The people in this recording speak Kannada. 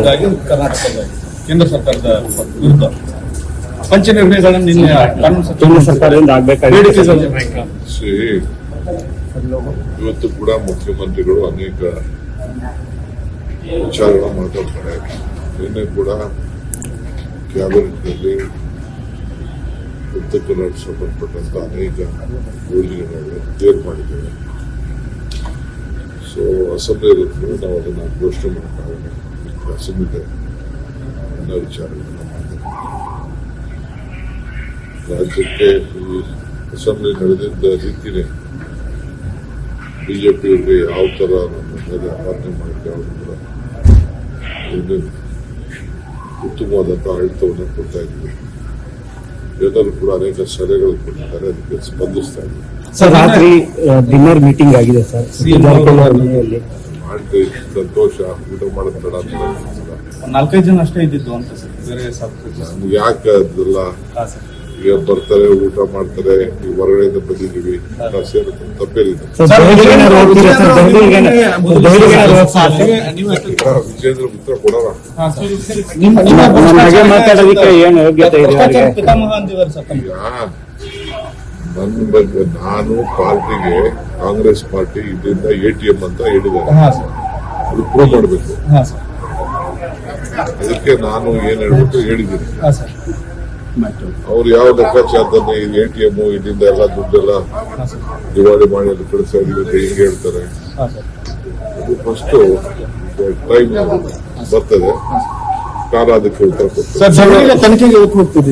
ಎಂಬುದಾಗಿ ಕರ್ನಾಟಕದ ಕೇಂದ್ರ ಸರ್ಕಾರದ ವಿರುದ್ಧ ಪಂಚ ನಿರ್ಣಯಗಳನ್ನು ನಿನ್ನೆ ಕಾನೂನು ಸರ್ಕಾರದಿಂದ ಇವತ್ತು ಕೂಡ ಮುಖ್ಯಮಂತ್ರಿಗಳು ಅನೇಕ ವಿಚಾರಗಳ ಮಾತಾಡ್ತಾರೆ. ನಿನ್ನೆ ಕೂಡ ಕ್ಯಾಬಿನೆಟ್ನಲ್ಲಿ ಉತ್ತರ ಕನ್ನಡ ಸಂಬಂಧಪಟ್ಟಂತ ಅನೇಕ ಯೋಜನೆಗಳನ್ನು ಕ್ಲಿಯರ್ ಮಾಡಿದ್ದೇವೆ. ಸೊ ಅಸೆಂಬ್ಲಿ ಇರುತ್ತೆ, ನಾವು ಅದನ್ನು ಘೋಷಣೆ ಮಾಡೋಕ್ಕಾಗಲ್ಲ. ಅಸೆಂಬ್ಲಿ ಎಲ್ಲ ವಿಚಾರಗಳನ್ನು ಮಾಡಿದ್ದೇವೆ. ರಾಜ್ಯಕ್ಕೆ ಈ ಅಸೆಂಬ್ಲಿ ನಡೆದಿದ್ದ ರೀತಿನೇ ಬಿಜೆಪಿಯವರಿಗೆ ಯಾವ ತರ ನಮ್ಮ ಮೇಲೆ ಆಪಾದನೆ ಮಾಡಿದ್ರೆ ಅವರು ಕೂಡ ಉತ್ತಮವಾದಂತಹ ಆಡಳಿತವನ್ನು ಕೊಡ್ತಾ ಇದ್ದೀವಿ. ಎಲ್ಲರೂ ಕೂಡ ಅನೇಕ ಸಲಹೆಗಳು ಕೊಟ್ಟಿದ್ದಾರೆ, ಅದಕ್ಕೆ ಸ್ಪಂದಿಸ್ತಾ ಇದ್ದೀವಿ. ಸರ್, ರಾತ್ರಿ ಡಿನ್ನರ್ ಮೀಟಿಂಗ್ ಆಗಿದೆ ಸರ್, ಮಾಡಿ ಸಂತೋಷ. ಊಟ ಮಾಡೋದು ಬೇಡ ಅಂತ 4-5 ಜನ ಅಷ್ಟೇ ಇದ್ದಿದ್ದು ಅಂತ ಸರ್. ಬೇರೆ ನಮ್ಗೆ ಯಾಕೆ ಅದೆಲ್ಲ ಈಗ ಬರ್ತಾರೆ, ಊಟ ಮಾಡ್ತಾರೆ, ಈ ಹೊರಗಡೆಯಿಂದ ಬಂದಿದ್ದೀವಿ, ತಪ್ಪೇನಿದೆ. ವಿಜೇಂದ್ರ ಉತ್ತರ ಕೊಡೋಣ. ನನ್ನ ಬಗ್ಗೆ ನಾನು ಪಾರ್ಟಿಗೆ, ಕಾಂಗ್ರೆಸ್ ಪಾರ್ಟಿ ಇದರಿಂದ ATM ಅಂತ ಹೇಳಿದ್ದಾರೆ, ಅದು ಪ್ರೂವ್ ಮಾಡಬೇಕು. ಅದಕ್ಕೆ ನಾನು ಏನ್ ಹೇಳ್ಬೇಕು ಹೇಳಿದ್ದೀನಿ. ಅವ್ರು ಯಾವ ಲೆಕ್ಕಾಚಾರದಲ್ಲಿ ATM ಇಲ್ಲಿಂದ ಎಲ್ಲ ದುಡ್ಡೆಲ್ಲ ದಿವಾಳಿ ಮಾಡಿ ಅಲ್ಲಿ ಕಳಿಸ್ತಾ ಇದೀವಿ ಹಿಂಗೆ ಹೇಳ್ತಾರೆ. ಅದು ಫಸ್ಟ್ ಟೈಮ್ ಬರ್ತದೆ, ಕಾಲ ಅದಕ್ಕೆ ಉತ್ತರ ಕೊಡ್ತಾರೆ. ತನಿಖೆಗೆ